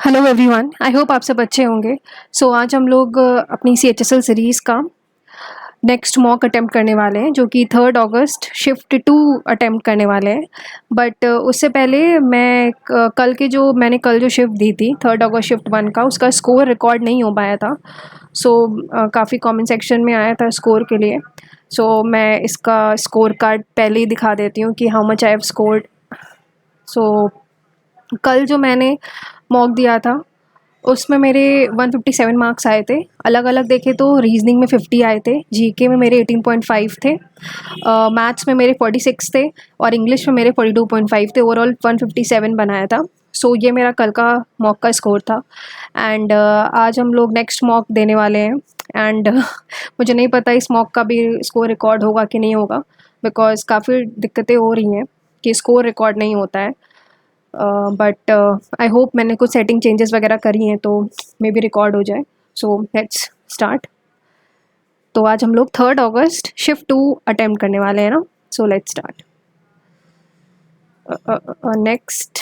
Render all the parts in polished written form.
Hello everyone, I hope आप सब अच्छे होंगे। आज हम लोग अपनी CHSL सीरीज़ का नेक्स्ट मॉक अटेम्प्ट करने वाले हैं, जो कि 3 अगस्त शिफ्ट 2 अटेम्प्ट करने वाले हैं। बट उससे पहले मैं मैंने कल जो शिफ्ट दी थी 3 अगस्त शिफ्ट 1 का, उसका स्कोर रिकॉर्ड नहीं हो पाया था। काफ़ी कमेंट सेक्शन में आया था स्कोर के लिए। मैं इसका स्कोर कार्ड पहले ही दिखा देती हूँ कि how much I have scored. कल जो मैंने मॉक दिया था उसमें मेरे 157 मार्क्स आए थे। अलग अलग देखे तो रीजनिंग में 50 आए थे, जीके में मेरे 18.5 थे, मैथ्स में मेरे 46 थे और इंग्लिश में मेरे 42.5 थे। ओवरऑल 157 बनाया था। ये मेरा कल का मॉक का स्कोर था। एंड आज हम लोग नेक्स्ट मॉक देने वाले हैं। एंड मुझे नहीं पता इस मॉक का भी स्कोर रिकॉर्ड होगा कि नहीं होगा, बिकॉज काफ़ी दिक्कतें हो रही हैं कि स्कोर रिकॉर्ड नहीं होता है। बट आई होप मैंने कुछ सेटिंग चेंजेस वगैरह करी हैं तो मे बी रिकॉर्ड हो जाए। Let's start. तो आज हम लोग 3 अगस्त शिफ्ट 2 अटेम्प्ट करने वाले हैं ना। Let's start. नेक्स्ट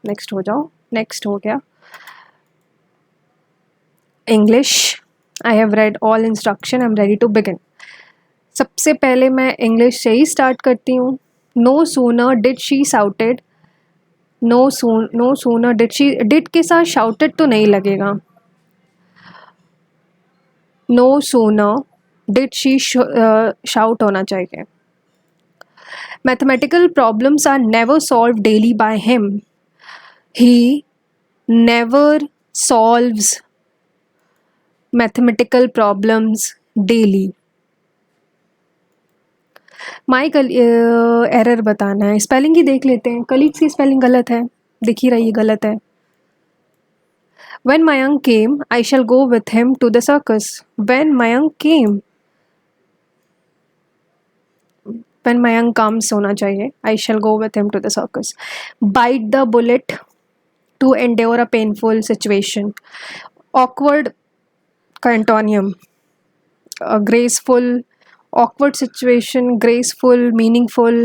नेक्स्ट हो जाओ। नेक्स्ट हो गया। English, I have read all instruction, I am ready to begin. सबसे पहले मैं इंग्लिश से ही स्टार्ट करती हूँ। No sooner did she shouted. No sooner did she, did के साथ शाउटेड तो नहीं लगेगा। No sooner did she shout होना चाहिए। Mathematical problems are never solve daily by him. He never solves mathematical problems daily. Error बताना है, spelling ही देख लेते हैं। कलीग्स की स्पेलिंग गलत है, दिख ही रही गलत है। When Mayank came, I shall go with him to the circus. When Mayank came, when Mayank comes होना चाहिए। I shall go with him to the circus. Bite the bullet to endure a painful situation. Awkward का antonym graceful, awkward situation, graceful, meaningful,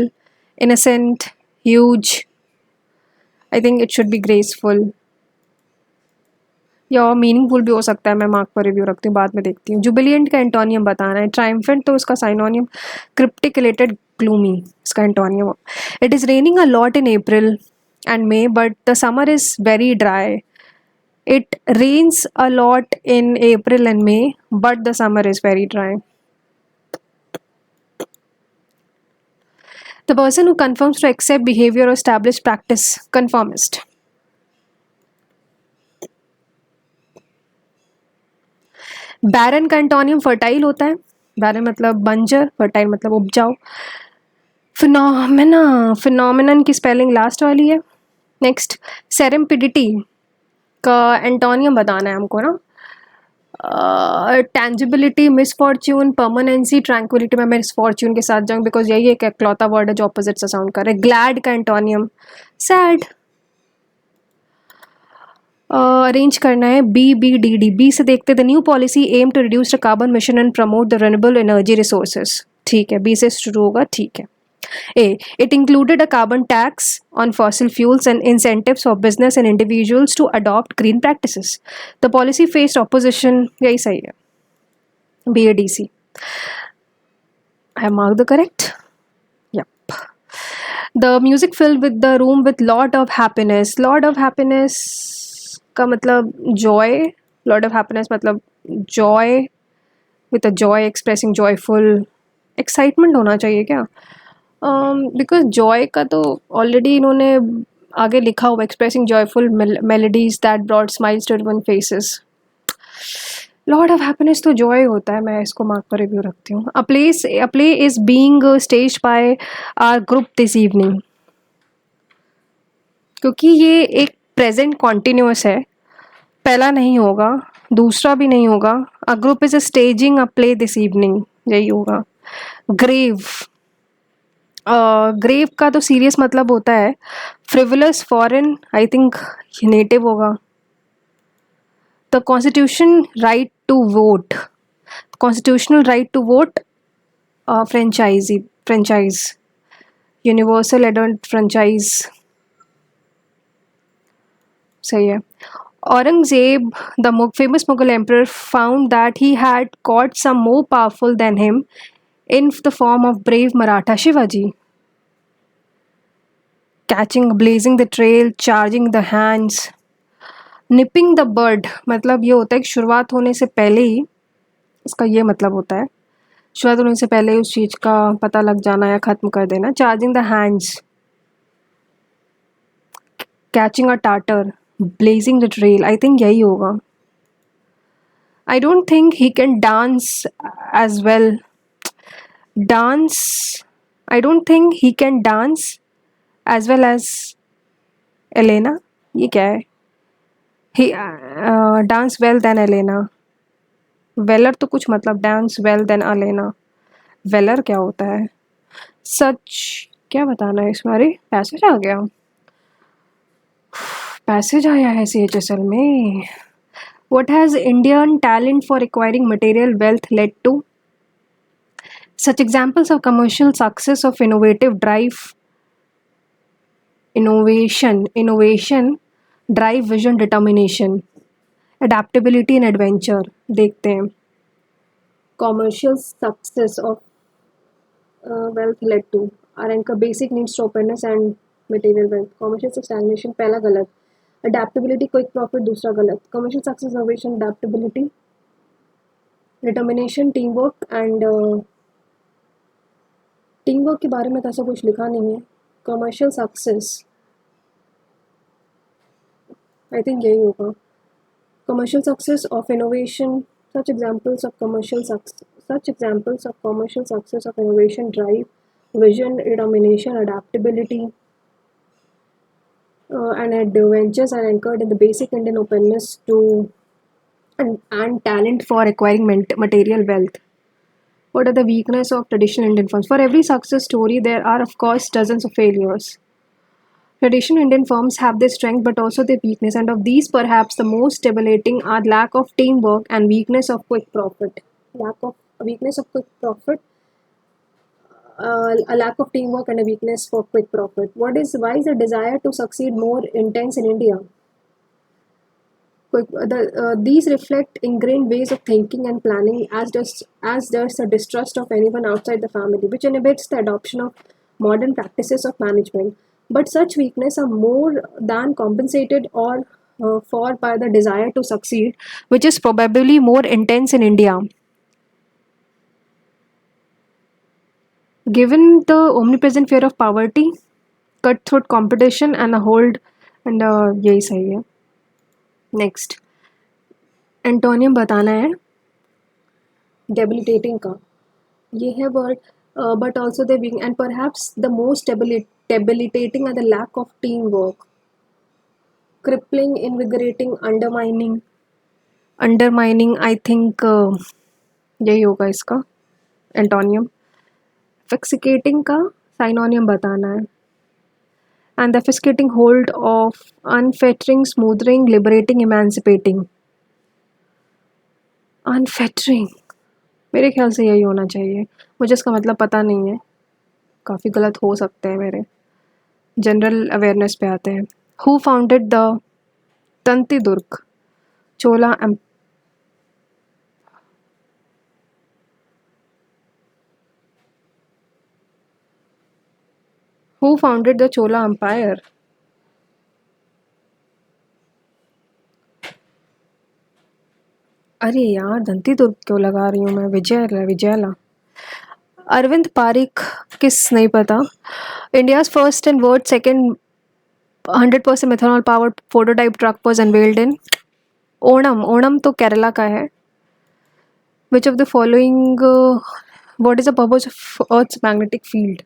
innocent, huge. I think it should be graceful या meaningful भी हो सकता है। मैं mark पर review रखती हूँ, बाद में देखती हूँ। जुबिलियंट का एंटोनियम बताना है। ट्रायम्फेंट तो उसका साइनोनियम क्रिप्टिक, इलेटेड, ग्लूमी इसका antonym. It is raining a lot in April and May, but the summer is very dry. It rains a lot in April and May, but the summer is very dry. The person who conforms to accept behavior or established practice, conformist. बैरन का antonym fertile होता है। बैरन मतलब बंजर, fertile मतलब उपजाऊ। Phenomenon की spelling last वाली है। नेक्स्ट, सेरेम्पिडिटी का एंटोनियम बताना है हमको ना। Tangibility, misfortune, permanency, tranquillity. मैं मिसफॉर्च्यून के साथ जाऊँ बिकॉज यही एक इकलौता वर्ड है जो ऑपोजिट से साउंड कर रहा है। ग्लैड का एंटोनियम सैड। अरेंज करना है BBDD। बी से देखते the new policy aim to reduce the carbon emission and promote the renewable energy resources. ठीक है, बी से शुरू होगा। ठीक है। A. It included a carbon tax on fossil fuels and incentives for business and individuals to adopt green practices. The policy faced opposition. यही सही है। BADC. I have marked the correct. Yep. The music filled with the room with lot of happiness. Lot of happiness का मतलब joy. Lot of happiness मतलब joy with a joy, expressing joyful. Excitement होना चाहिए क्या? Because Joy का तो already इन्होंने आगे लिखा हुआ, expressing joyful melodies that brought smiles to everyone faces. Lord of happiness तो जॉय होता है। मैं इसको मार्क पर रिव्यू रखती हूँ। A play is being staged by our group this evening. क्योंकि ये एक प्रेजेंट कॉन्टिन्यूस है, पहला नहीं होगा, दूसरा भी नहीं होगा। A group is staging a play this evening, यही होगा। ग्रेव, ग्रेव का तो सीरियस मतलब होता है। Frivolous, foreign, I think native होगा। The constitution right to vote, constitutional right to vote, franchise, universal adult franchise. सही है. Aurangzeb, the famous Mughal emperor, found that he had caught some more powerful than him in the form of brave Maratha Shivaji. Catching, blazing the trail, charging the hands, nipping the bud. मतलब ये होता है कि शुरुआत होने से पहले ही, इसका ये मतलब होता है शुरुआत होने से पहले ही उस चीज़ का पता लग जाना या ख़त्म कर देना. Charging the hands, catching a tartar, blazing the trail. I think यही होगा. I don't think he can dance as well. Dance. I don't think he can dance as well as Elena. ये क्या है? He dance well than Elena. Weller तो कुछ मतलब dance well than Elena. Weller क्या होता है? सच क्या बताना है इस बारे? पैसेज आ गया. पैसेज आया है CHSL में. What has Indian talent for acquiring material wealth led to? Such examples of commercial success of innovation, drive, vision, determination, adaptability and adventure. देखते हैं. Commercial success of wealth led to are anchor basic needs to openness and material wealth. Commercial stagnation पहला गलत. Adaptability quick profit दूसरा गलत. Commercial success, innovation, adaptability, determination, teamwork and teamwork के बारे में तो ऐसा कुछ लिखा नहीं है. कमर्शियल सक्सेस आई थिंक यही होगा. Commercial success of innovation. such examples of commercial success of innovation, drive, vision, determination, adaptability and adventures are anchored in the basic Indian openness to and talent for acquiring material wealth. What are the weaknesses of traditional Indian firms? For every success story, there are, of course, dozens of failures. Traditional Indian firms have their strength but also their weakness, and of these, perhaps the most debilitating are lack of teamwork and weakness of quick profit. A lack of teamwork and a weakness for quick profit. Why is the desire to succeed more intense in India? These reflect ingrained ways of thinking and planning, as does the distrust of anyone outside the family, which inhibits the adoption of modern practices of management. But such weaknesses are more than compensated or for by the desire to succeed, which is probably more intense in India. Given the omnipresent fear of poverty, cutthroat competition, and a hold, and यही सही है. Next antonym बताना है debilitating का. ये है word but also the wing and perhaps the most debilitating are the lack of teamwork, crippling, invigorating, undermining. I think यही होगा इसका एंटोनियम. फिक्सिकेटिंग का साइनोनियम बताना है. and the fiscating hold of unfettering, smoothing, liberating, emancipating. Unfettering मेरे ख्याल से यही होना चाहिए. मुझे इसका मतलब पता नहीं है, काफ़ी गलत हो सकते हैं मेरे. जनरल अवेयरनेस पे आते हैं. Who founded the तंती Durg Chola Who founded the Chola Empire? अरे यार दंती दुर्ग क्यों लगा रही हूँ मैं. विजयला. अरविंद पारिक किस नहीं पता. India's first and world second 100% methanol powered prototype truck was unveiled in Onam तो केरला का है. Which of the following what is the purpose of Earth's magnetic field?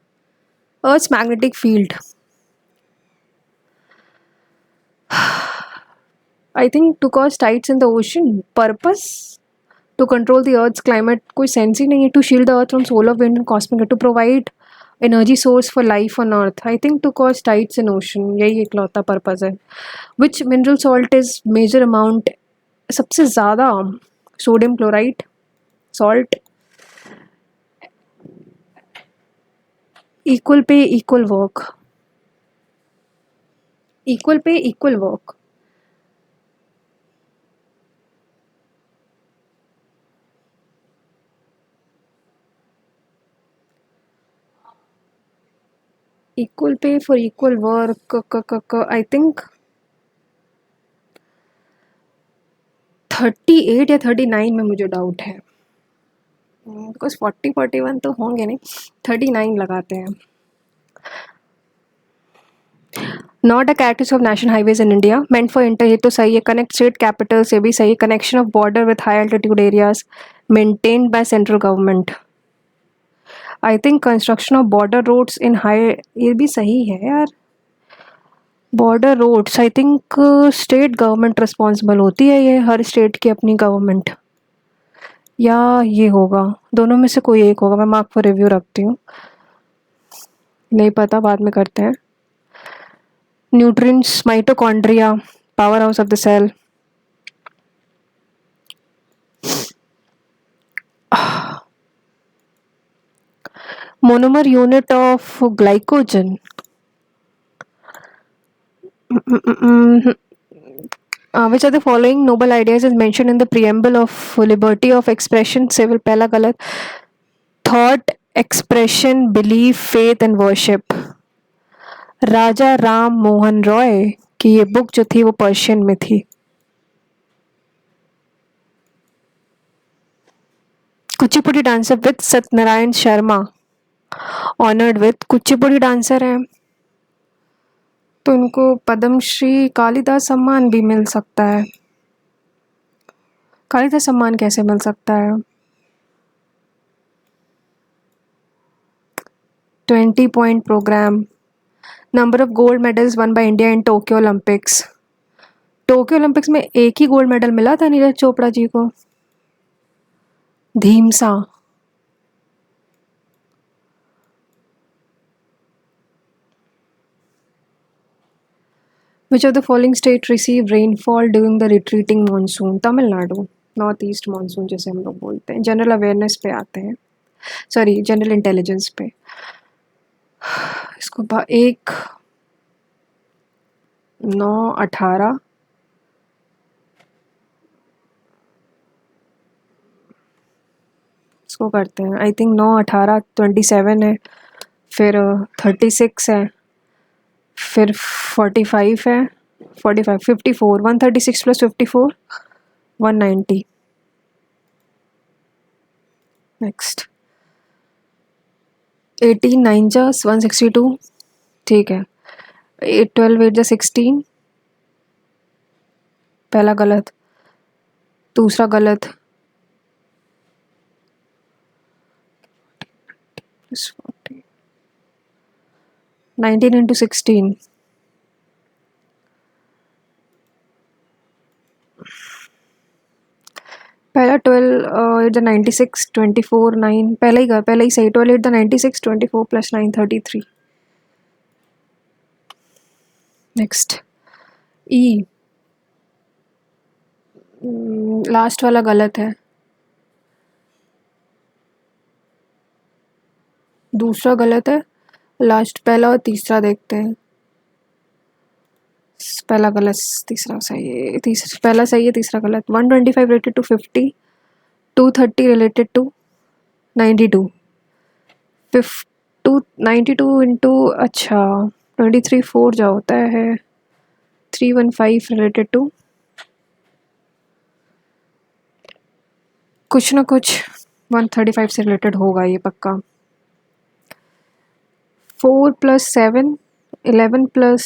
Earth's magnetic field, I think, to cause tides in the ocean. Purpose? To control the Earth's climate. कोई sense ही नहीं है. To shield the Earth from solar wind and cosmic. To provide energy source for life on Earth. I think to cause tides in ocean. यही इकलौता purpose है. Which mineral salt is major amount? सबसे ज़्यादा sodium chloride salt. Equal pay, equal work. Equal pay, equal work. Equal pay for equal work, I think 38 या 39 में मुझे doubt है, because 40-41 तो होंगे नहीं, 39 लगाते हैं। Not a characters of national highways in India, meant for inter, ये तो सही है। कनेक्ट स्टेट कैपिटल से भी सही है। Connection of border with high altitude areas maintained by central government. I think construction of border roads in high, ये भी सही है यार। Border roads I think state government responsible होती है, ये हर स्टेट की अपनी गवर्नमेंट, या ये होगा, दोनों में से कोई एक होगा। मैं मार्क फॉर रिव्यू रखती हूँ, नहीं पता, बाद में करते हैं। Nutrients, mitochondria, power house of the cell. Monomer unit of glycogen, which of the following noble ideas is mentioned in the preamble of liberty of expression civil, पहला गलत। thought, expression, belief, faith and worship। राजा राम मोहन रॉय की ये book जो थी वो Persian में थी। Kuchipudi dancer with Satyanarayan Sharma honoured with, Kuchipudi dancer है तो इनको पद्मश्री कालिदास सम्मान भी मिल सकता है। कालिदास सम्मान कैसे मिल सकता है? 20 point program. Number of gold medals won by India in Tokyo Olympics. Tokyo Olympics में एक ही गोल्ड मेडल मिला था नीरज चोपड़ा जी को। धीमसा। Which of the following state receive rainfall during the retreating monsoon? Tamil Nadu, north east monsoon जिसे हम लोग बोलते हैं। जनरल अवेयरनेस पे आते हैं, सॉरी जनरल इंटेलिजेंस पे। इसको 1 9 18 इसको करते हैं। आई थिंक 9 18 27 है, फिर 36 है, फिर 45 है, 45 54 136 प्लस 54 190। नेक्स्ट 18 9 जा 162, ठीक है। 12 8 जा 16, पहला गलत, दूसरा गलत। 19 into 16, पहला 12 8 96 24 9, पहला ही सही। 12 8 96 24 प्लस 9 33। नेक्स्ट ई, लास्ट वाला गलत है, दूसरा गलत है, लास्ट पहला और तीसरा देखते हैं। पहला गलत, तीसरा सही है, पहला सही है, तीसरा गलत। 125 related to 50, 230 related to 92, 92 into, अच्छा 23 4 जा होता है, 315 रिलेटेड टू कुछ ना कुछ 135 से रिलेटेड होगा ये पक्का। 4 + 7 11 प्लस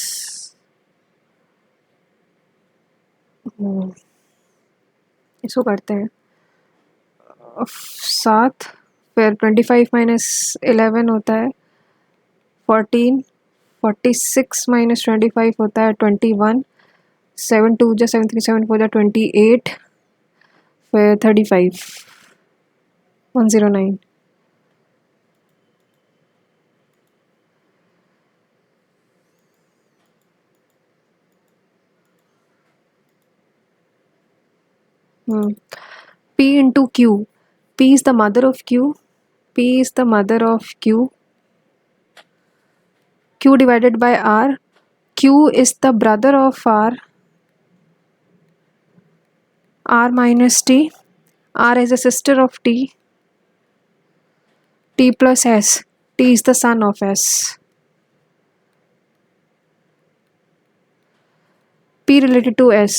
इसको करते हैं 7, फिर 25 - 11 होता है 14, 46 - 25 होता है 21, 7 2 जा 7 3 7 4 जा 28, फिर 35 109। P into Q. P is the mother of Q. P is the mother of Q. Q divided by R. Q is the brother of R. R minus T. R is the sister of T. T plus S. T is the son of S. P related to S,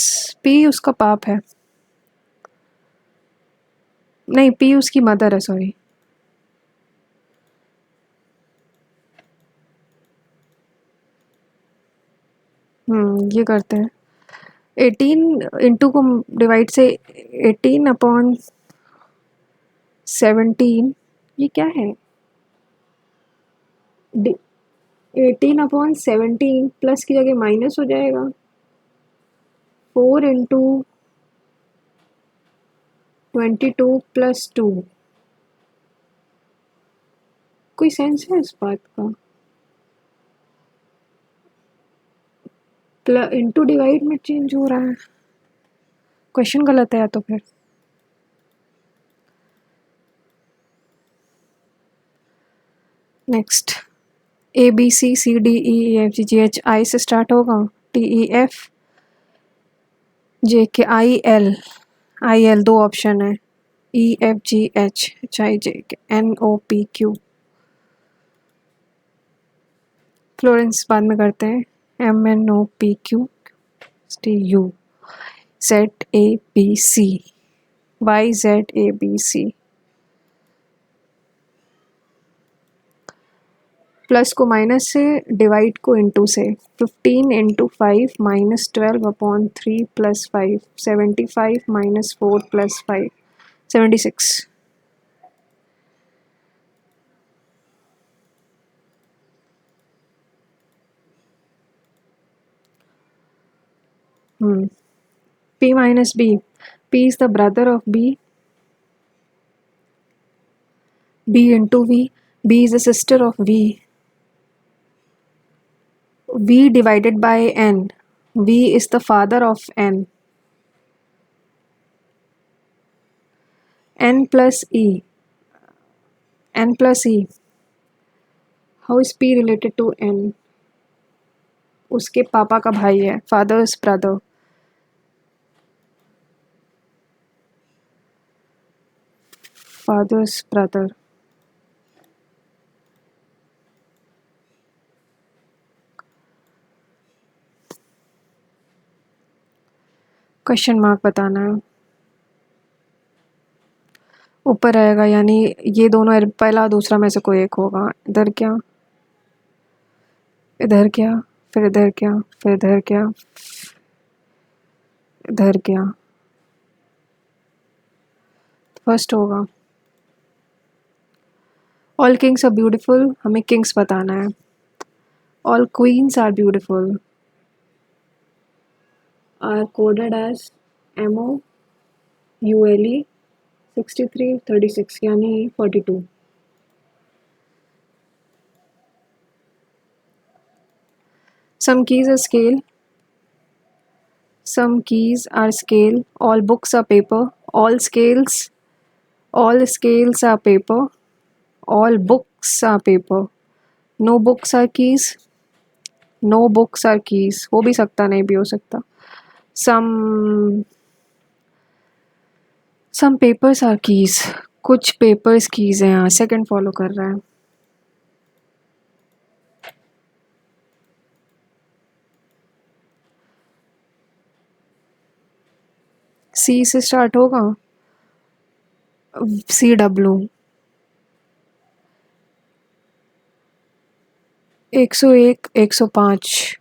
P उसका पाप है, नहीं P उसकी mother है, sorry. ये करते हैं 18 into को डिवाइड से 18/17, ये क्या है? 18/17 प्लस की जगह माइनस हो जाएगा, 4 × 22 + 2। कोई सेंस है इस बात का? प्लस इंटू डिवाइड में चेंज हो रहा है, क्वेश्चन गलत है तो फिर। नेक्स्ट, ABCCDEFGH, I से स्टार्ट होगा, TEFJKIL, दो ऑप्शन है, EFGHHIJKNOPQ। फ्लोरेंस बाद में करते हैं, MNOPQ TU, ZABC, YZABC। Plus को माइनस से, डिवाइड को इंटू से, 15 × 5 - 12/3 + 5, 75 - 4 + 5, 76। P - B, P is the brother of B, B into V, B is the sister of V, V divided by N, V is the father of N, N plus E, N plus E, how is P related to N? उसके पापा का भाई है, father's brother। father's brother, question mark बताना है, ऊपर रहेगा, यानी ये दोनों पहला दूसरा में से कोई एक होगा। इधर क्या, इधर क्या, फिर इधर क्या, फिर इधर क्या, इधर क्या, फर्स्ट होगा। ऑल किंग्स आर ब्यूटीफुल, हमें किंग्स बताना है। All queens are beautiful are coded as MOULE 63 36, यानी 42। Some keys are scale, some keys are scale, all books are paper, all scales are paper, all books are paper, no books are keys, no books are keys, हो भी सकता नहीं भी हो सकता। some papers are keys, कुछ papers keys हैं, यहाँ सेकंड फॉलो कर रहा है। C से स्टार्ट होगा, CW, 101 105,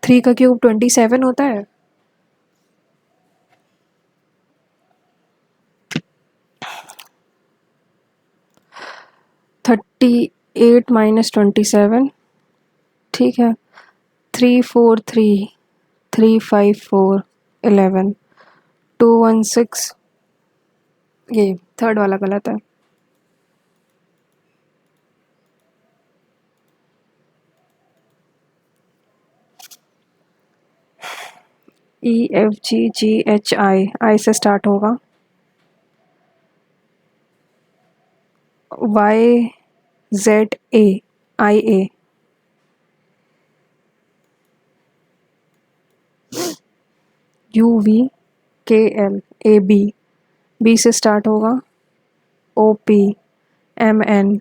3 का क्यूब 27 होता है, 38 - 27, ठीक है। 343 354 11 216, ये थर्ड वाला गलत है। EFGGHI, I से स्टार्ट होगा, YZAIA, UVKL, AB, B से स्टार्ट होगा, OPMN,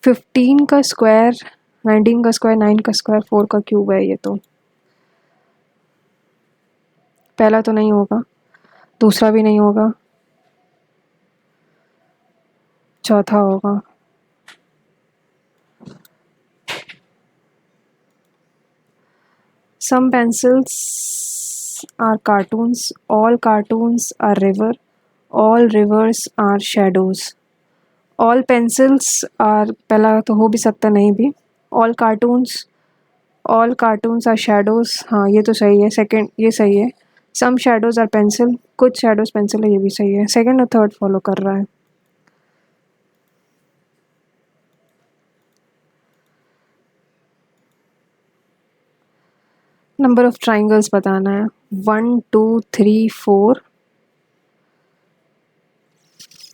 15 का स्क्वायर 19 का स्क्वायर 9 का स्क्वायर 4 का क्यूब है। ये तो पहला तो नहीं होगा, दूसरा भी नहीं होगा, चौथा होगा। Some pencils are cartoons, all cartoons are river, all rivers are shadows. All pencils are, पहला तो हो भी सकता नहीं भी। all cartoons are shadows, हाँ ये तो सही है। सेकंड ये सही है। some shadows are pencil, कुछ shadows pencil है, ये भी सही है। सेकंड और थर्ड फॉलो कर रहा है। नंबर ऑफ ट्राइंगल्स बताना है। 1 2 3 4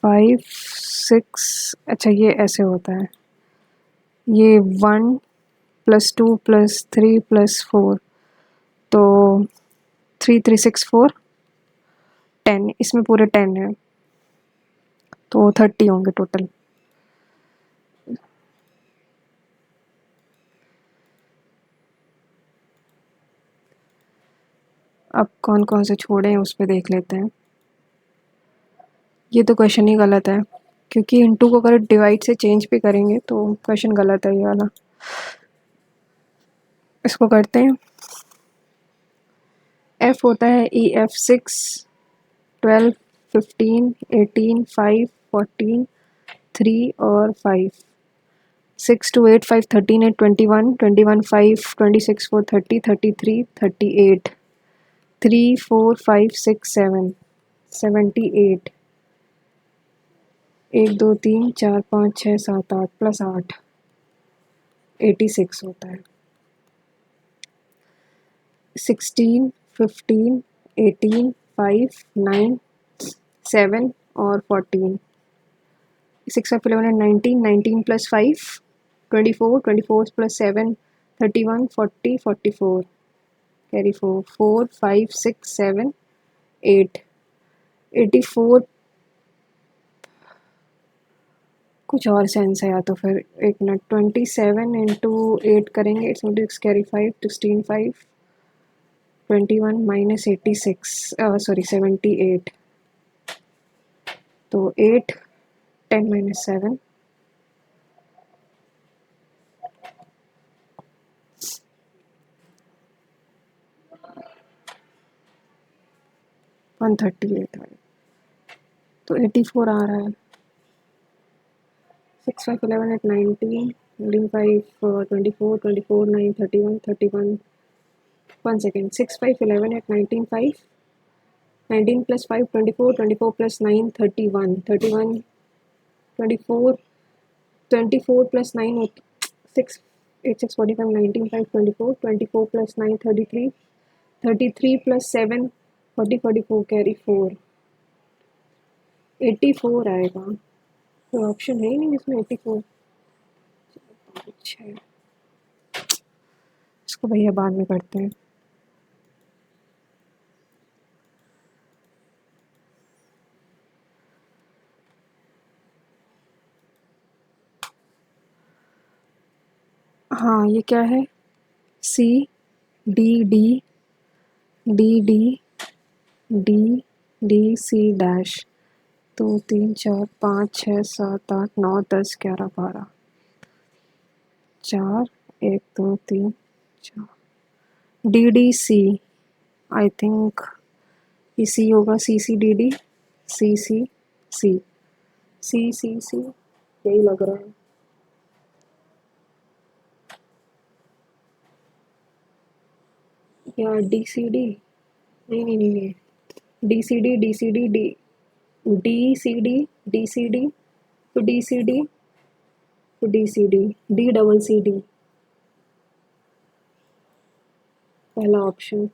5 6, अच्छा ये ऐसे होता है। ये 1 + 2 + 3 + 4, तो 3 3 6 4 10, इसमें पूरे 10 है, तो 30 होंगे टोटल। अब कौन कौन से छोड़े हैं उस पर देख लेते हैं। ये तो क्वेश्चन ही गलत है, क्योंकि इनटू को अगर डिवाइड से चेंज भी करेंगे तो क्वेश्चन गलत है ये वाला। इसको करते हैं। एफ होता है EF6 12 15 18 5 14 3 और 5। 6 2 8 5 13 8 21 21 5 26 4 30 33 38 3 4 5 6 7 78 1 2 3 4 5 6 7 8 + 8 86 होता है। 16 15 18 5 9 7 और 14। 6 5 11 and 19 19 + 5 24 24 + 7 31 40 44 कैरी 4 4 5 6 7 8 84। कुछ और सेंस है या तो फिर एक मिनट। 27 × 8 करेंगे, 8 कैरी 5 16 5 21 - 86 सॉरी 78, तो 8 10 - 7 138 है, तो 84 आ रहा है। 6 5 11 8 19 5 24 24 9 31 31 1 second 6 5 11 8 19 5 19 + 5 24 24 + 9 31 31 24 24 + 9 6 8 6 45 19 5 24 24 + 9 33 33 + 7 40 44 कैरी 4 84 आएगा। तो ऑप्शन है ही नहीं इसमें 84। अच्छा है, इसको भैया बाद में करते हैं। हाँ ये क्या है? C D D D D D D C dash 2 3 4 5 6 7 8 9 10 11 12 4 1 2 3 4 DDC I think ये C होगा। CCDD CCC CCC यही लग रहा है। या DCD नहीं नहीं नहीं नहीं DCD DCD D DCD DCD तो DCD तो DCD DCCD पहला ऑप्शन।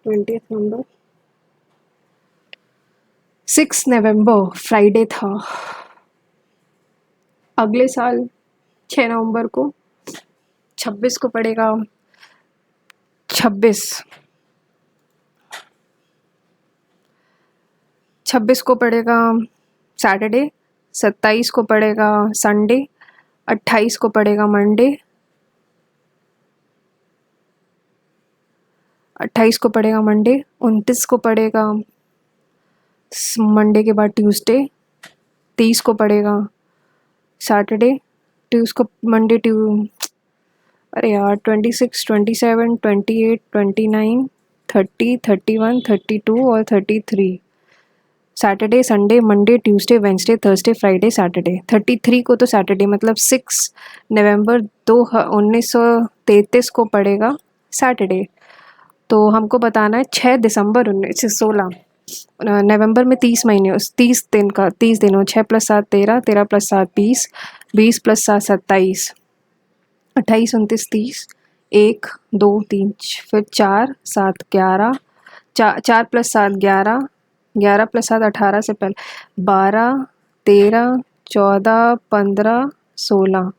ट्वेंटियथ नंबर 6 नवंबर फ्राइडे था। अगले साल 6 नवंबर को 26 को पड़ेगा 26। 26 को पड़ेगा सैटरडे, 27 को पड़ेगा संडे, 28 को पड़ेगा मंडे, 28 को पड़ेगा मंडे, 29 को पड़ेगा मंडे के बाद ट्यूसडे, 30 को पड़ेगा सैटरडे, ट्यूस को मंडे अरे यार 26, 27, 28, 29, 30, 31, 32 और 33। Saturday, Sunday, Monday, Tuesday, Wednesday, Thursday, Friday, Saturday. 33 को तो सैटरडे मतलब 6 नवंबर 1933 को पड़ेगा सैटरडे। तो हमको बताना है 6 दिसंबर 1916 नवंबर में 30 महीने 30 दिन का 30 दिन हो। 6 + 7 13, 13 + 7 20, 20 + 7 27, 28 29 30, 1 2 3 फिर 4 7 11, 4 + 7 11, 11 + 7 18 से पहले 12 13 14 15 16।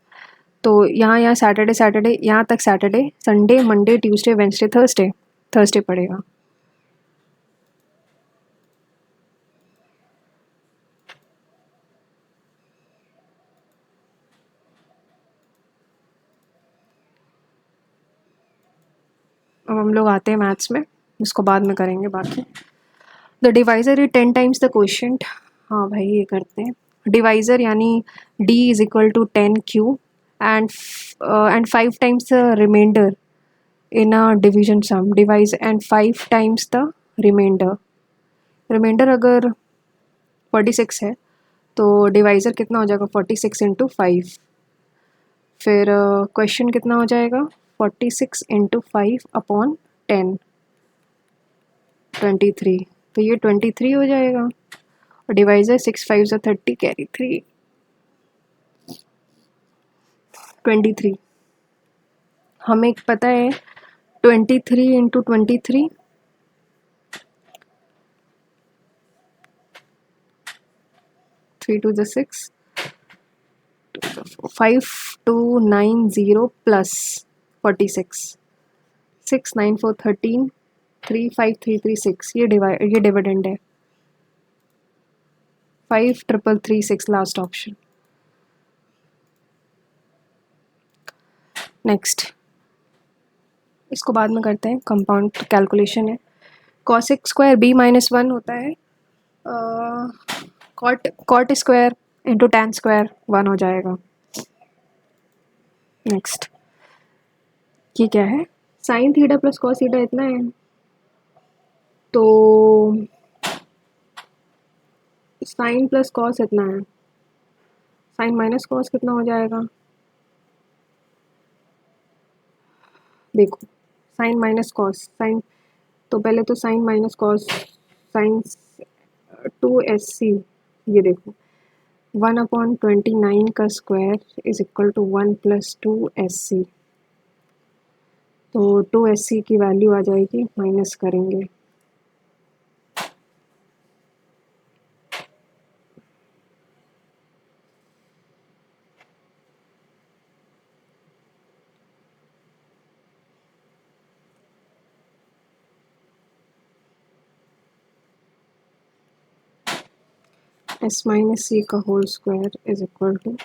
तो यहाँ सैटरडे सैटरडे यहाँ तक Saturday, Sunday, Monday, Tuesday, Wednesday, Thursday, Thursday पड़ेगा। अब हम लोग आते हैं मैथ्स में, इसको बाद में करेंगे बाकी। The divisor is 10 times the quotient. हाँ भाई ये करते हैं। डिवाइज़र यानी d is equal to 10q and 5 times the remainder in a division sum. Divisor and 5 times the remainder. Remainder अगर 46 है तो डिवाइज़र कितना हो जाएगा 46 इंटू 5। फिर क्वेश्चन कितना हो जाएगा 46 इंटू 5 अपॉन 10 23। तो ये 23 हो जाएगा और डिवाइज़र 6 5 ज़ा 30 कैरी 3 23। हमें पता है 23 इंटू 23 3 2 6 5290 प्लस 46 6 9 4 13 3 5 3 3 6। ये डिविडेंड है 5 3 3 6 लास्ट ऑप्शन। नेक्स्ट इसको बाद में करते हैं, कंपाउंड कैलकुलेशन है। कॉसेक स्क्वायर b - 1 होता है cot square into tan square 1 हो जाएगा। नेक्स्ट ये क्या है sine theta plus cos theta इतना है तो साइन प्लस कॉस इतना है, साइन माइनस कॉस कितना हो जाएगा देखो साइन माइनस कॉस साइन, तो पहले तो sign minus cos sine 2SC। ये देखो 1/29 का square is equal to 1 + 2SC। तो 2SC की वैल्यू आ जाएगी, माइनस करेंगे S - C का whole square is equal to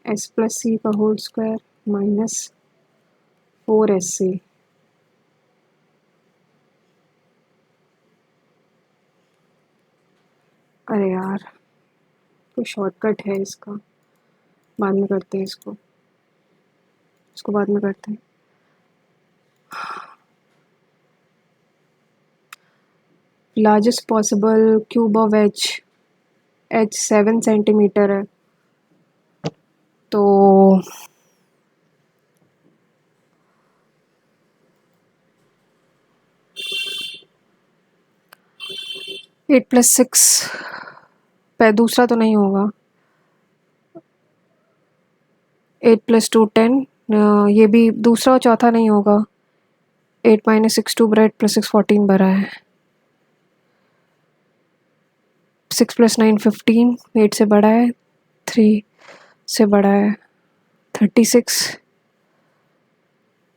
S + C का होल स्क्वायर माइनस 4SC। अरे यार कोई शॉर्टकट है इसका, बाद में करते हैं इसको बाद में करते हैं। Largest possible cube of H 7 centimetre है तो 8 + 6 पे दूसरा तो नहीं होगा 8 + 2 10, ये भी दूसरा और चौथा नहीं होगा 8 - 6 2 8 + 6 14 भरा है 6 + 9 15 8 से बड़ा है 3 से बड़ा है 36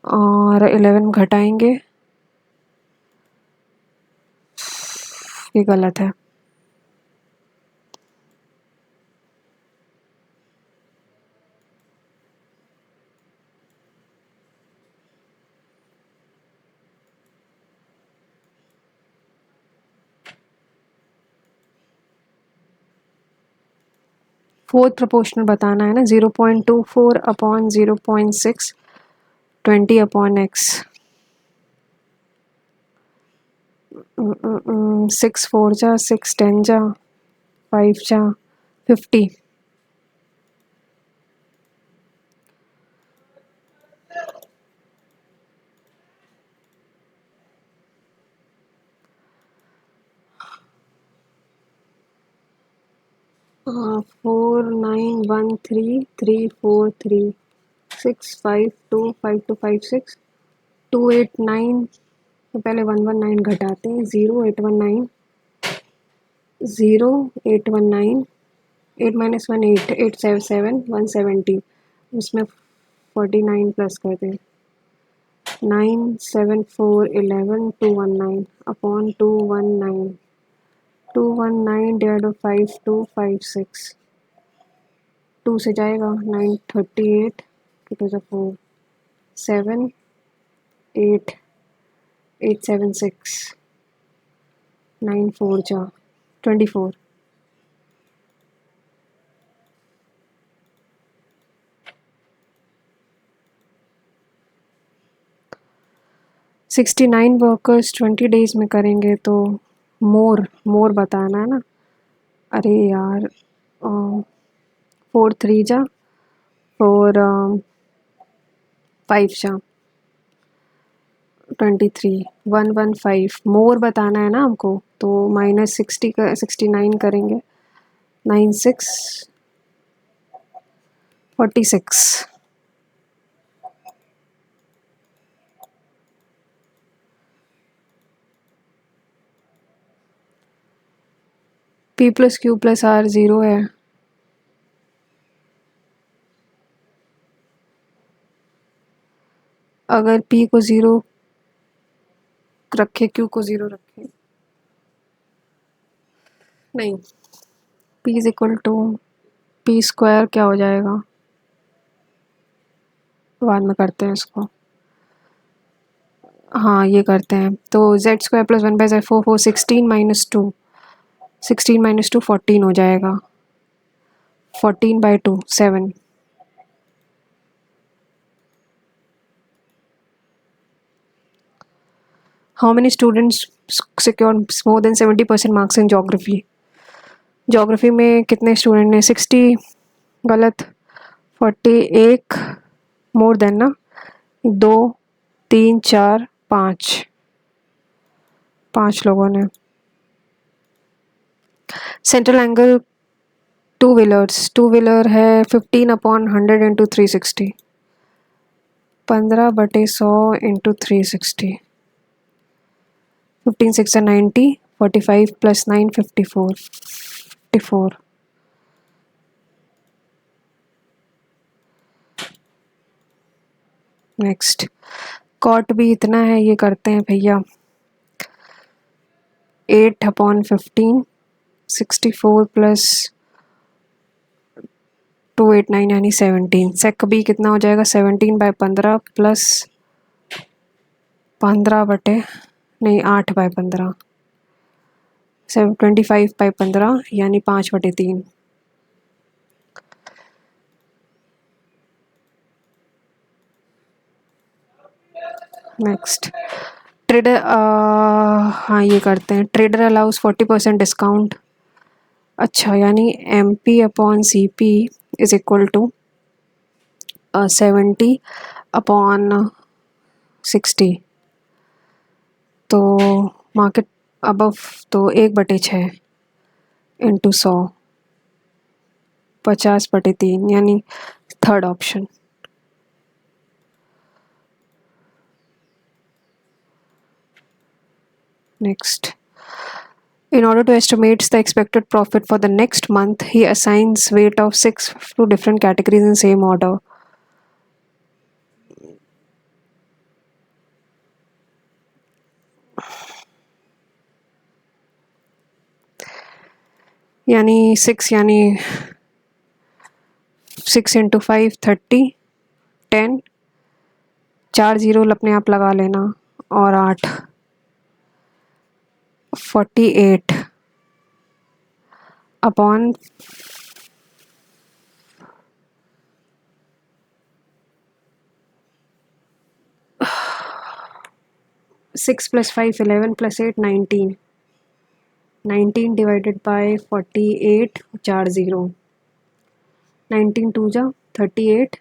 और 11 घटाएंगे ये गलत है फोर्थ प्रोपोर्शनल बताना है ना, 0.24 अपॉन 0.6, 20 अपॉन एक्स, 6 4 जा, 6 10 जा, 5 जा, 50। हाँ, 4913 343 652 5256 289। तो पहले 119 घटाते हैं, 0819 0819 8 माइनस 1 8 877 170, उसमें 49 प्लस कर दें, 97411 219 अपॉन 219 डिवाइड बाई 5256, 2 से जाएगा 938 टू द 4 7 8 876 9 4 जा 24। 69 वर्कर्स 20 डेज में करेंगे तो मोर बताना है ना। अरे यार, 4 3 जा 4 5 जा 23 115 मोर बताना है ना हमको, तो -60 का 69 करेंगे, 9 6 46। P plus Q plus R 0 है। अगर P को 0 रखे, Q को 0 रखे, नहीं, P is equal to P square क्या हो जाएगा, बाद में करते हैं इसको। हाँ, ये करते हैं, तो z square plus 1/z 4 4 16 minus 2 16 minus 2 14 हो जाएगा, 14/2 7। How many students secure more than 70% marks in geography. Geography में कितने स्टूडेंट ने 60 गलत, 41 मोर देन ना, 2 3 4 5 लोगों ने। सेंट्रल एंगल टू व्हीलर है 15/100 into 360, 15/100 into 360, 15 6 90, 45 plus 9 54। Next, cot भी इतना है, ये करते हैं भैया, 8/15 64 प्लस 289 यानी 17। सेक भी कितना हो जाएगा, 17/15 प्लस 15 नहीं 8/15, 25/15 यानी 5/3। नेक्स्ट, ट्रेडर, हाँ ये करते हैं, ट्रेडर अलाउज 40% डिस्काउंट। अच्छा, यानी MP/CP इज इक्वल टू 70/60, तो मार्केट अबव तो 1/6 इंटू 100, 50/3 यानी third option. Next, in order to estimate the expected profit for the next month, he assigns weight of 6 to different categories in same order. यानी 6 यानी 6 into 5 30, 10, 4 zero अपने आप लगा लेना, और 8 48 अपॉन 6 + 5 11 + 8 19, 19 divided by 48 4 0, 19 2 जा 38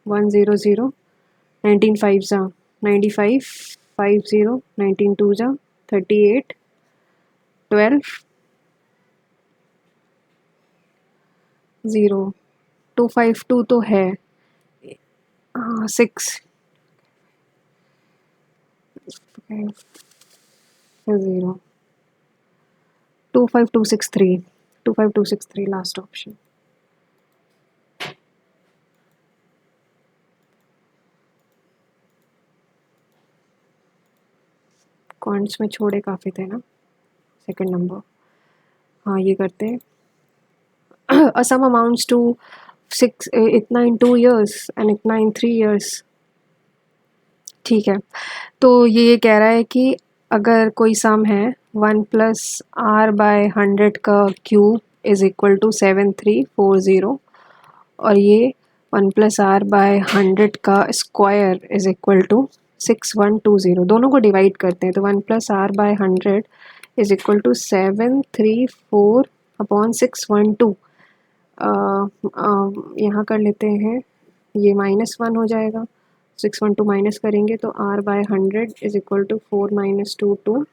1 0 0, 19 5 जा 95 5 0, 19 2 जा 38 12 0, 252 तो है, हाँ 6 0, 25263, 25263 लास्ट ऑप्शन। कॉन्ट्स में छोड़े काफ़ी थे ना, सेकंड नंबर। हाँ ये करते हैं। a sum amounts to 6 इतना in 2 years and इतना in 3 years। ठीक है, तो ये कह रहा है कि अगर कोई सम है 1 + r/100 का क्यूब इज़ इक्वल टू 7340, और ये 1 + r/100 का स्क्वायर इज़ इक्वल टू 6120। दोनों को डिवाइड करते हैं, तो 1 + r/100 इज़ इक्वल टू 734/612। यहाँ कर लेते हैं, ये -1 हो जाएगा, 612 माइनस करेंगे तो r/100 is equal to 4 - 2 2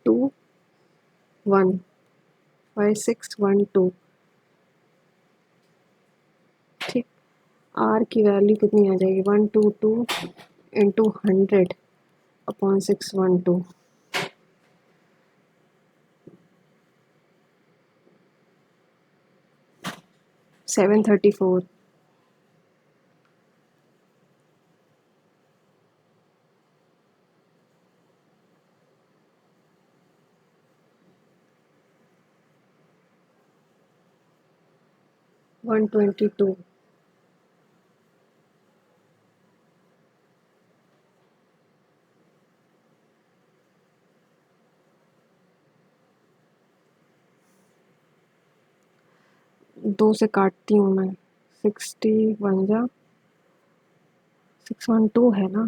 2 1 by 612। ठीक, r की वैल्यू कितनी आ जाएगी, 122 इंटू 100/612। 734। वन 122। दो से काटती हूँ मैं, 60 बन जा 612 है ना,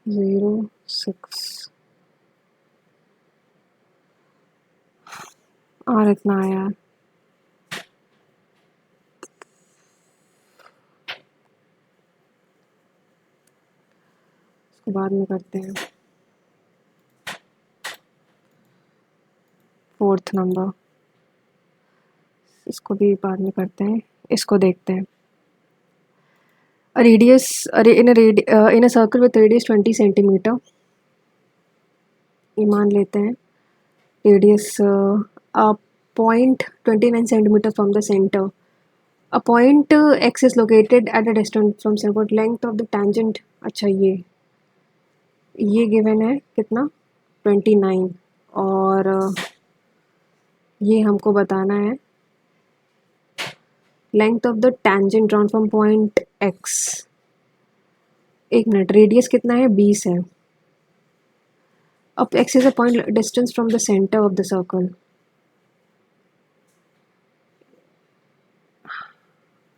06 और इतना आया। इसको बाद में करते हैं। 4th नंबर, इसको भी बाद में करते हैं। इसको देखते हैं। Radius in a circle with radius 20 centimetre, ये मान लेते हैं। Radius point 29 centimetre from the centre. A point x is located at a distance from centre. Length of the tangent, अच्छा ये गिवन है कितना, 29, और ये हमको बताना है length of the tangent drawn from point x। एक मिनट, रेडियस कितना है, 20 है। अब x is a point distance from the centre of the circle.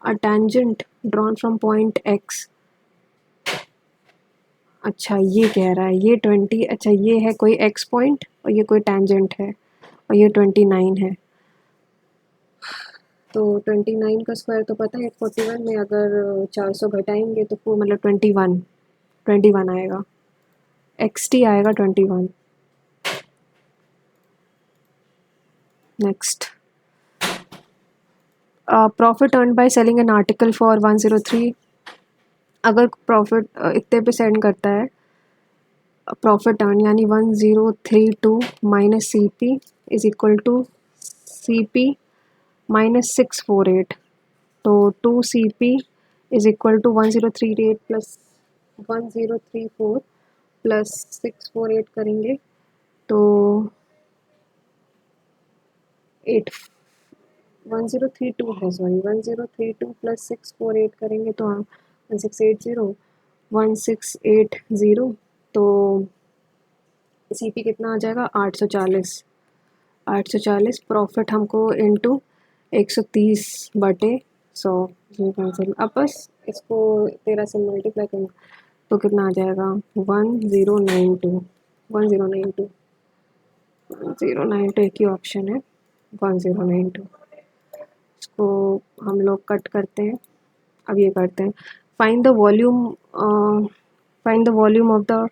A tangent drawn from point x, अच्छा ये कह रहा है ये 20, अच्छा ये है कोई x पॉइंट और ये कोई टेंजेंट है और ये 29 है। तो 29 का स्क्वायर तो पता है 41 में, अगर 400 घटाएंगे तो वो मतलब 21 आएगा, xt आएगा 21। Next, profit earn by selling an article for 103। अगर प्रॉफिट इतने पे सेंड करता है, प्रॉफिट अर्न यानी 1032 minus C P is equal to C P minus 648। तो 2 C P is equal to 1038 plus 1034 plus 648 करेंगे तो 8 1032 है, सॉरी 1032 प्लस 648 करेंगे तो 1680 1680। तो सी पी कितना आ जाएगा, 840। 840 प्रॉफिट हमको इंटू 130/100, ये कैंसिल। अब बस इसको 13 से मल्टीप्लाई करेंगे तो कितना आ जाएगा 1092 1092 1092 एक ही ऑप्शन है 1092। इसको हम लोग कट करते हैं। अब ये करते हैं find the volume of the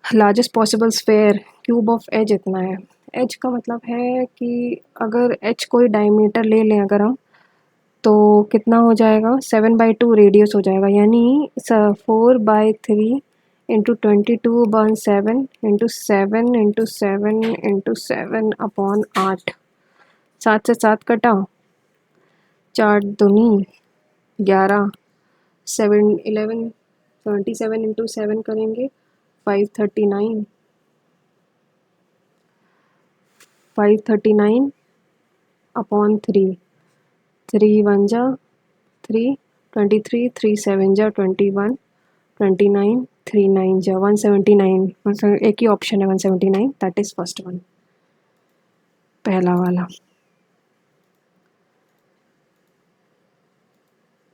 largest possible sphere cube of edge इतना है। एज का मतलब है कि अगर एच कोई डायमीटर ले लें अगर हम तो कितना हो जाएगा 7/2 रेडियस हो जाएगा, यानी 4/3 इंटू 22/7 इंटू 7 अपॉन 8। 7 से 7 कटा, 4 दूनी 11, 77 इंटू 7 करेंगे 539 अपॉन 3। 3 1 जा 3, 23, 3 7 जा 21, 29, 3 9 जा 179। एक ही ऑप्शन है 179, दैट इज फर्स्ट वन, पहला वाला।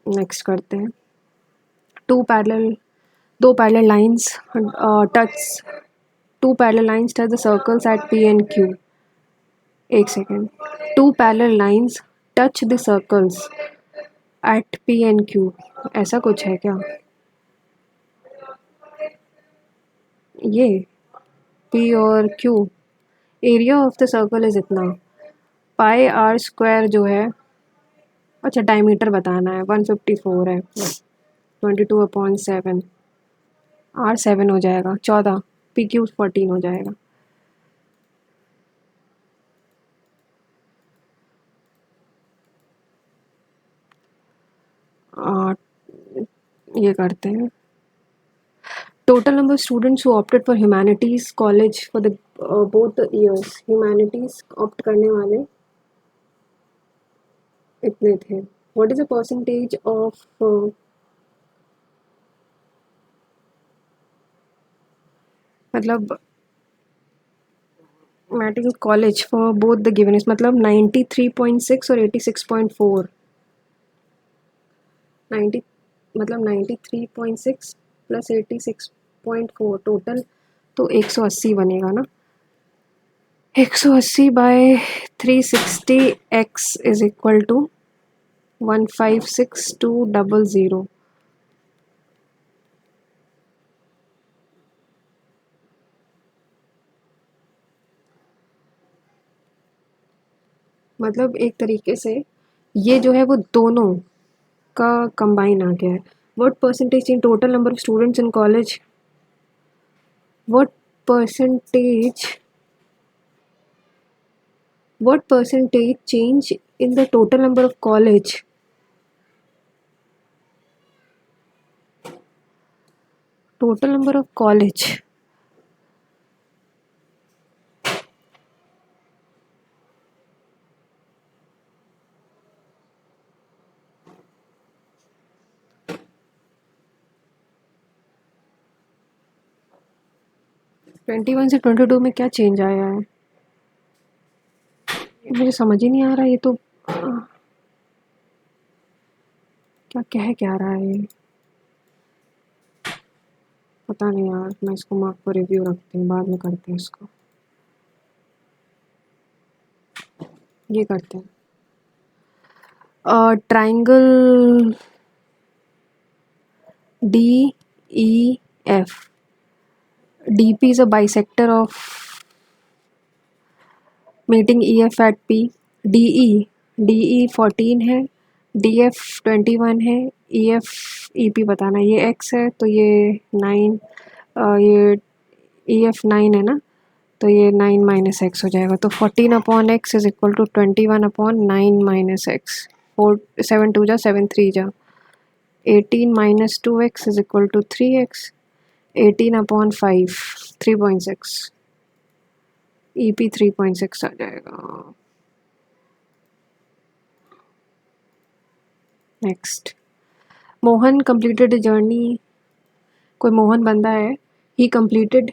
नेक्स्ट करते हैं दो parallel lines touch the circles eight P and Q। एक second, 2 parallel lines touch the circles eight P and Q, ऐसा कुछ है क्या? ये P और Q, area of the circle is इतना, पाई आर स्क्वायर जो है, अच्छा डायमीटर बताना है, 154 है, 22/7, आर 7 हो जाएगा 14, PQ 14 हो जाएगा। ये करते हैं total number of students who opted for humanities college for the both the years। humanities opt करने वाले इतने थे। what is the percentage of मतलब humanities college for both the given is मतलब 93.6 और 86.4, 90 मतलब 93.6 प्लस 86.4 टोटल, तो 180 बनेगा ना। 180/360 x इज इक्वल टू 156200। मतलब एक तरीके से ये जो है वो दोनों का कंबाइन आ गया है। What percentage in total number of students in college, what percentage change in the total number of college, total number of college, twenty one से 22 में क्या चेंज आया है मुझे समझ ही नहीं आ रहा। ये तो क्या रहा है ये, पता नहीं यार। मैं इसको मार्क पर रिव्यू रखती हूँ, बाद में करते हैं इसको। ये करते हैं triangle DEF, DP is a bisector of meeting EF at P। DE 14 है, DF 21 है, EP बताना, ये X है तो ये 9, ये EF 9 है ना, तो ये 9 माइनस एक्स हो जाएगा। तो 14/x is equal to 21/9 minus X. 7 2 जा 7 3 जा 18 minus 2x is equal to 3x। 18/5 3.6, EP 3.6 आ जाएगा। Next, Mohan completed a journey, कोई मोहन बंदा है, he completed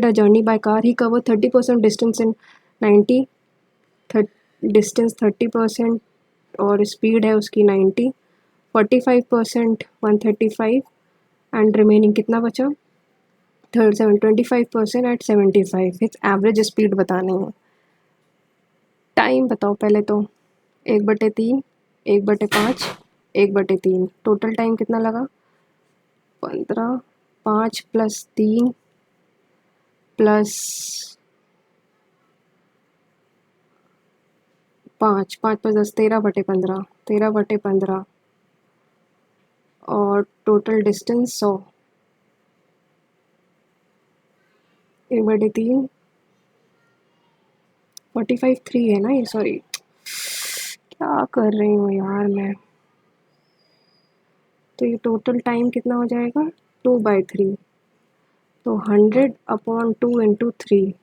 a journey by car, he covered 30% distance in 90, distance 30% और स्पीड है उसकी 90, 45% 135, एंड रिमेनिंग कितना बचा, 37, 25% एट 75, इट्स एवरेज स्पीड बतानी है। टाइम बताओ पहले तो, 1/3, 1/5, 1/3, टोटल टाइम कितना लगा, 15, 5 + 3 + 5, 5 + 10, 13/15, 13/15, और टोटल डिस्टेंस 100, 1/3, 45, 3 है ना ये, सॉरी क्या कर रही हूँ यार मैं। तो ये टोटल टाइम कितना हो जाएगा, 2/3, तो 100/2 × 3,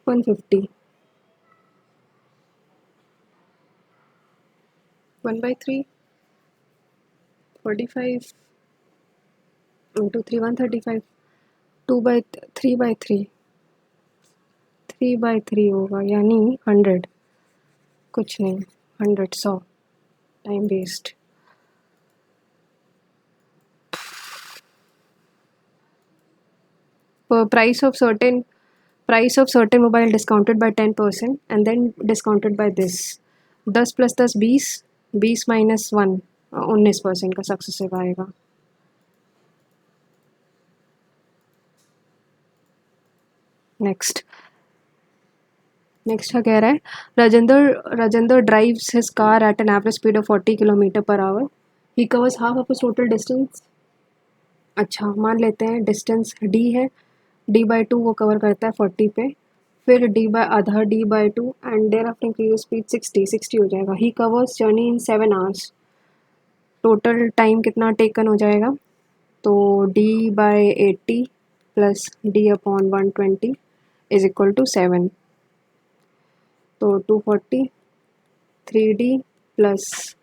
वन 50, 1/3, 45 × 3, 135, 3/3, 3/3 होगा, यानी 100, कुछ नहीं, 100, 100, time waste. Price of certain mobile discounted by 10% and then discounted by this, 10 + 10 20, 20 - 1 19% का सक्सेसिव आएगा। नेक्स्ट का कह रहा है, Rajendra drives his car eight an average speed of 40 km/h, he covers half of total distance. अच्छा मान लेते हैं डिस्टेंस d है, d/2 वो कवर करता है 40 पे, फिर आधा d/2 and there after increase speed 60 हो जाएगा। ही covers journey in 7 hours, total time कितना टेकन हो जाएगा, तो d/80 + d/120 = 7, तो 240, 3d +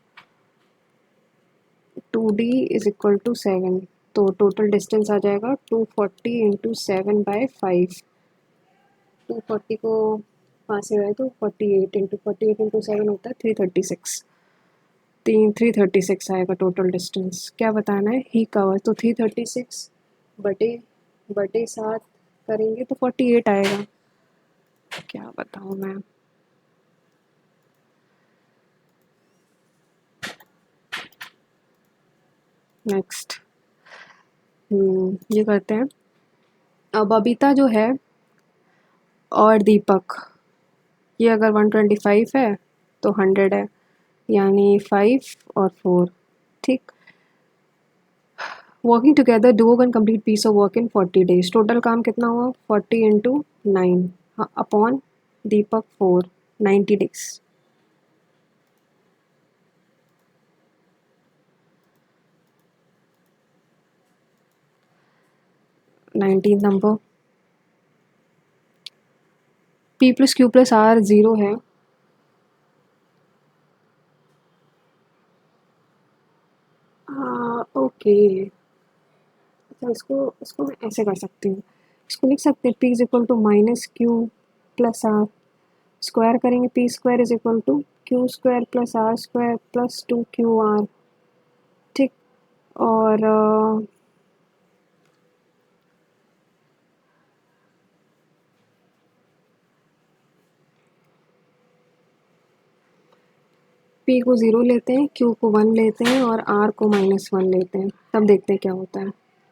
2d = 7, तो टोटल डिस्टेंस आ जाएगा 240 × 7/5, 240 को 5 से जाए तो 48 × 7 होता है 336, 336 आएगा टोटल डिस्टेंस। क्या बताना है, ही कवर, तो 336 बटे 7 करेंगे तो 48 आएगा। क्या बताऊँ मैं। नेक्स्ट ये करते हैं। अब बबीता जो है और दीपक, ये अगर 125 है तो 100 है, यानी 5 और 4, ठीक। Working together duo can complete piece of work in 40 days, total काम कितना हुआ 40 × 9 अपॉन दीपक 4, 90 days। 19 number, P + Q + R 0 है, ओके। अच्छा इसको मैं ऐसे कर सकती हूँ, इसको लिख सकते हैं P = -Q + R, स्क्वायर करेंगे P² = Q² + R² + 2QR, ठीक। और P को 0 लेते हैं, Q को 1 लेते हैं और R को -1 लेते हैं, तब देखते हैं क्या होता है।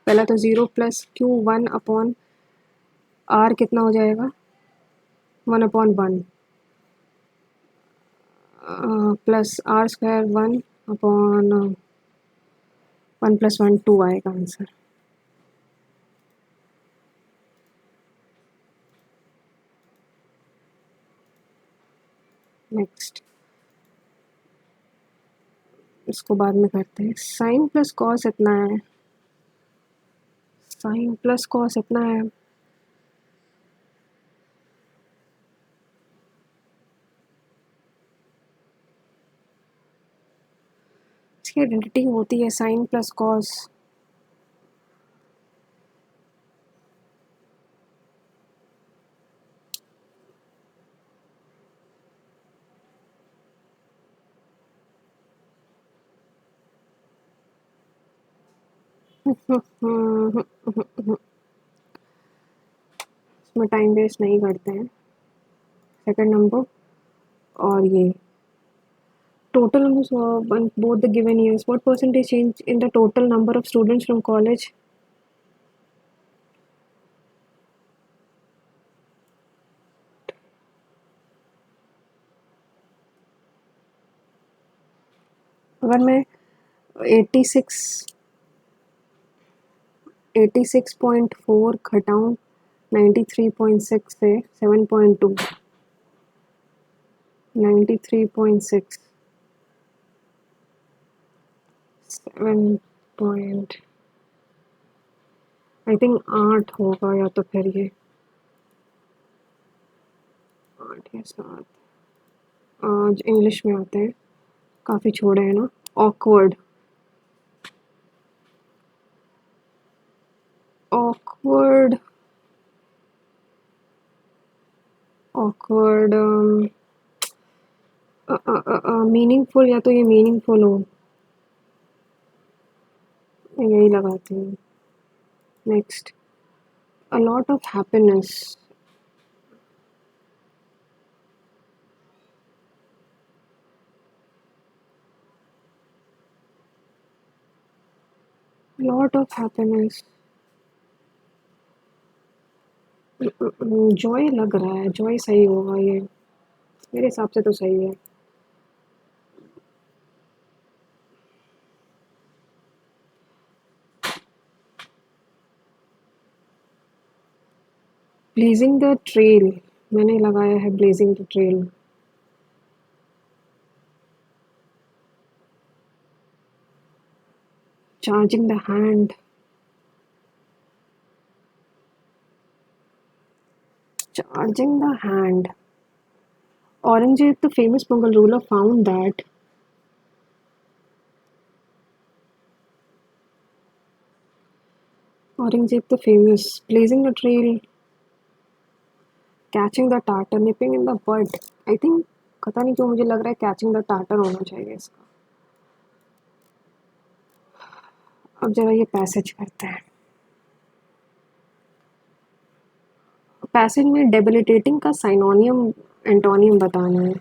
पहला तो 0 + Q 1/R कितना हो जाएगा, 1/1, प्लस R² 1/1 + 1 2 आएगा आंसर। नेक्स्ट इसको बाद में करते हैं। साइन + कॉस इतना है, साइन + कॉस इतना है, इसकी आइडेंटिटी होती है साइन + कॉस, इसमें टाइम वेस्ट नहीं करते हैं। सेकंड नंबर और ये total numbers on both the given years. What percentage change in the total number of students from college? अगर मैं 86.4 घटाऊं 93.6 से 7.2 93.6 7 पॉइंट आई थिंक 8 होगा या तो फिर ये 8 या 7 आज इंग्लिश में आते हैं काफ़ी छोड़े हैं ना awkward awkward awkward मीनिंगफुल या तो ये मीनिंगफुल हो मैं यही लगाती हूँ next a lot of happiness lot of happiness Joy लग रहा है जॉय सही होगा ये मेरे हिसाब से तो सही है ब्लेजिंग द ट्रेल मैंने लगाया है blazing the trail charging the hand charging the hand Aurangzeb the famous Mughal ruler found that Aurangzeb the famous blazing the trail catching the tartar nipping in the bud I think पता नहीं क्यों मुझे लग रहा है catching the tartar होना चाहिए इसका अब जरा ये पैसेज करते हैं पैसेज में डेबिलिटेटिंग का साइनोनियम एंटोनियम बताना है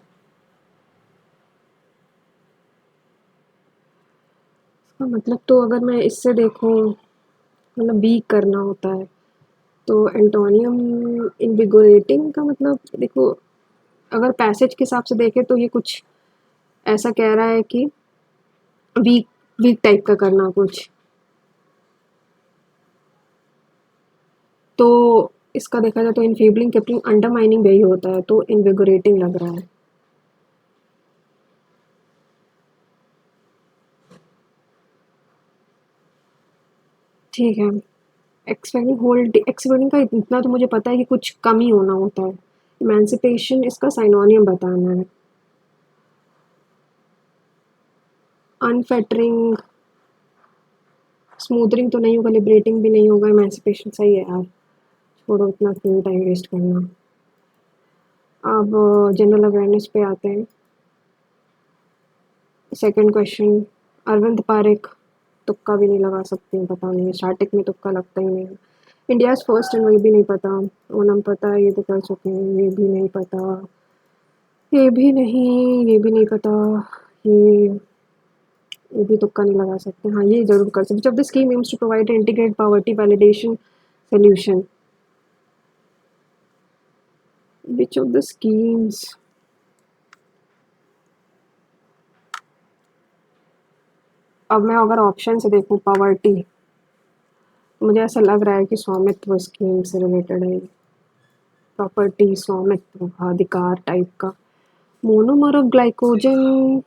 इसका मतलब तो अगर मैं इससे देखूं मतलब बी करना होता है तो एंटोनियम इनविगोरेटिंग का मतलब देखो अगर पैसेज के हिसाब से देखें तो ये कुछ ऐसा कह रहा है कि वीक वीक टाइप का करना कुछ तो इसका देखा जाए तो इनफेबलिंग क्रिपलिंग अंडरमाइनिंग यही होता है तो इनविगोरेटिंग लग रहा है ठीक है एक्सपेक्टिंग का इतना तो मुझे पता है कि कुछ कम ही होना होता है इमेंसिपेशन इसका साइनोनियम बताना है अनफेटरिंग स्मूथरिंग तो नहीं होगा लिबरेटिंग भी नहीं होगा इमेंसिपेशन सही है यार छोड़ो इतना क्यों टाइम वेस्ट करना अब जनरल अवेयरनेस पे आते हैं सेकंड क्वेश्चन अरविंद पारेख तुक्का भी नहीं लगा सकती हूँ पता नहीं स्टार्टिंग में तुक्का लगता ही नहीं इंडिया फर्स्ट एंड वही भी नहीं पता ओनम पता है ये तो कर चुके हैं ये भी नहीं पता ये भी नहीं पता ये भी तुक्का नहीं लगा सकते हाँ ये जरूर कर सकते जब the scheme aims to provide integrate poverty validation solution which of the schemes अब मैं अगर ऑप्शन से देखूं पॉवर्टी मुझे ऐसा लग रहा है कि स्वामित्व स्कीम से रिलेटेड है प्रॉपर्टी स्वामित्व अधिकार टाइप का मोनोमर ऑफ ग्लाइकोजन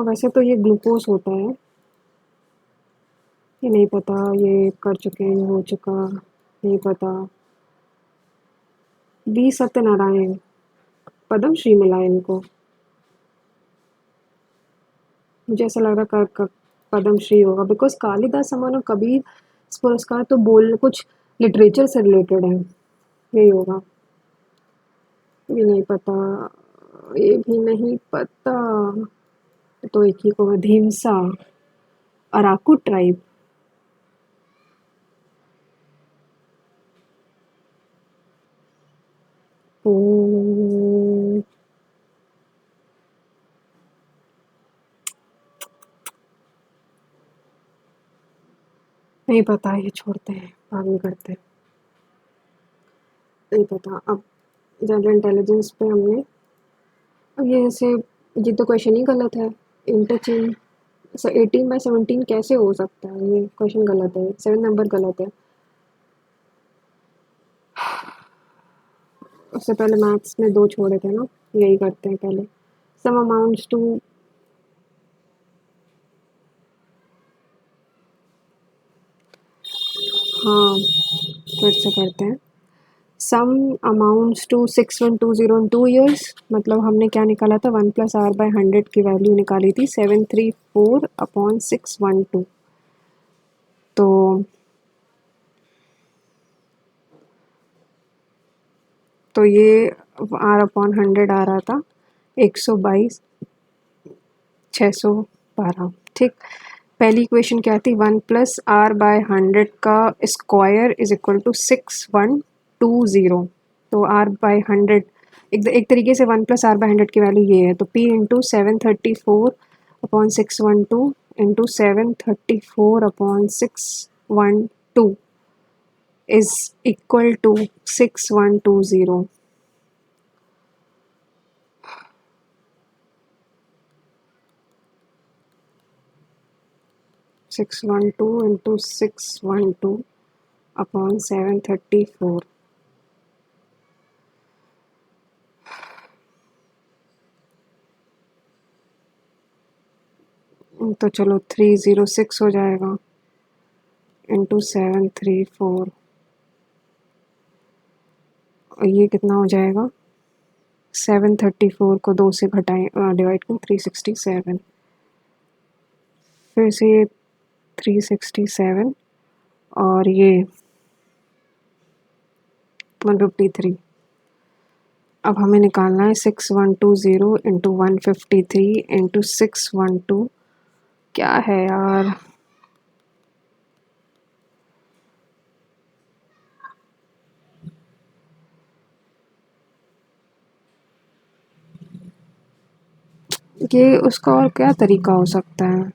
वैसे तो ये ग्लूकोज होता है ये नहीं पता ये कर चुके हैं हो चुका नहीं पता बी सत्यनारायण पद्म श्री मिला इनको मुझे ऐसा लग रहा कर पद्म श्री होगा बिकॉज कालिदास समान और कबीर पुरस्कार तो बोल कुछ लिटरेचर से रिलेटेड है यही होगा ये नहीं पता ये भी नहीं पता तो एक ही को ढीमसा अराकू ट्राइब। ओ नहीं पता, ये छोड़ते हैं, बाद में करते हैं। नहीं पता। अब जनरल इंटेलिजेंस पे हमने, अब ये ऐसे, ये तो क्वेश्चन ही गलत है। इंटरचेंज 18/17 कैसे हो सकता है, ये क्वेश्चन गलत है, 7 नंबर गलत है। उससे पहले मैथ्स में 2 छोड़े थे ना, यही करते हैं पहले। सम अमाउंट्स टू, हाँ फिर से करते हैं। सम अमाउंट्स टू 6120 इन 2 ईयर्स, मतलब हमने क्या निकाला था, 1 + r/100 की वैल्यू निकाली थी 734/612। तो ये r/100 आ रहा था 122,612। ठीक। पहली इक्वेशन क्या थी, 1 + r/100 का स्क्वायर इज इक्वल टू 6120। तो r/100 एक तरीके से 1 + r/100 की वैल्यू ये है, तो p into 734/612 into 734/612 is equal to 6120। 612 into 612/734। तो चलो 306 हो जाएगा इंटू 734, और ये कितना हो जाएगा, 734 को 2 से घटाएं, डिवाइड करें 367, फिर से ये 367 और ये 153। अब हमें निकालना है 6120 इंटू 153 इंटू 612, क्या है यार, ये उसका और क्या तरीका हो सकता है।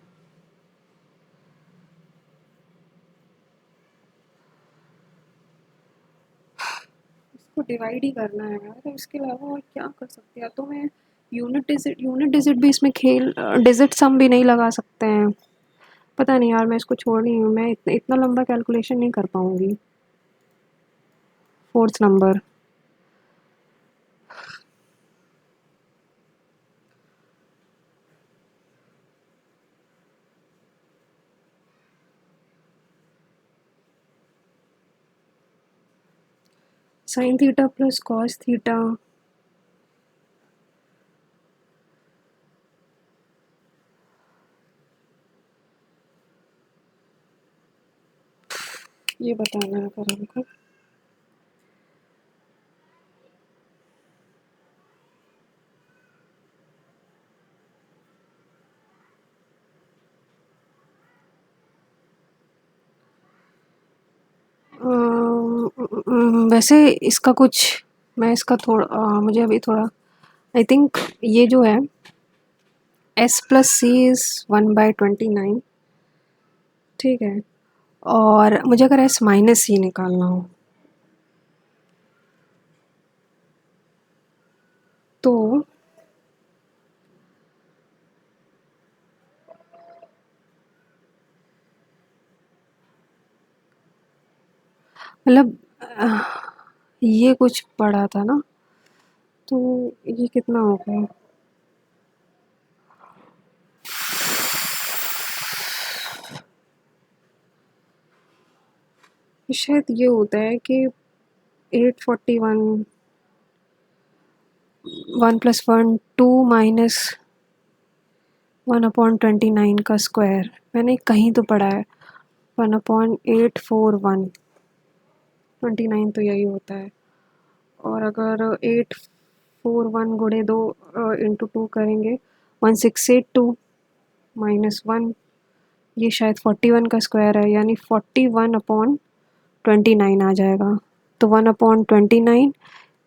इसको डिवाइड ही करना है यार, इसके अलावा और क्या कर सकते हैं। तो मैं यूनिट डिजिट भी इसमें खेल, डिजिट सम भी नहीं लगा सकते हैं। पता नहीं यार, मैं इसको छोड़ रही हूँ, मैं इतना लंबा कैलकुलेशन नहीं कर पाऊंगी। 4th number. sin theta plus cos theta, ये बताना है पर हमको। वैसे इसका कुछ, मैं इसका थोड़ा मुझे अभी थोड़ा, आई थिंक ये जो है s + c इज़ 1/29, ठीक है। और मुझे अगर s - c निकालना हो तो मतलब ये कुछ पड़ा था ना, तो ये कितना हो गया, शायद ये होता है कि 841 1 + 1 2 - 1/29 का स्क्वायर, मैंने कहीं तो पढ़ा है। 1/841 29 तो यही होता है। और अगर 841 गुणे 2 इंटू 2 करेंगे 1682, -1, ये शायद 41 का स्क्वायर है, यानी 41/29 आ जाएगा। तो 1/29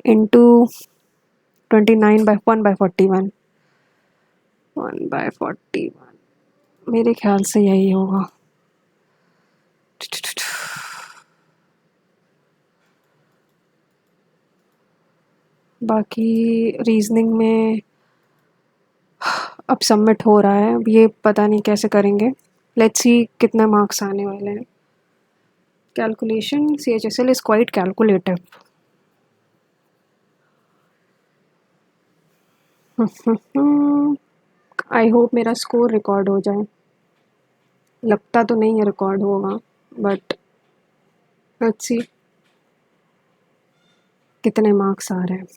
इंटू 1/41, 1/41 मेरे ख्याल से यही होगा। बाकी रीजनिंग में अब सबमिट हो रहा है, अब ये पता नहीं कैसे करेंगे। लेट्स सी कितने मार्क्स आने वाले हैं। Calculation CHSL is quite calculative. I hope मेरा स्कोर रिकॉर्ड हो जाए। लगता तो नहीं है रिकॉर्ड होगा, बट लेट्स सी कितने मार्क्स आ रहे हैं।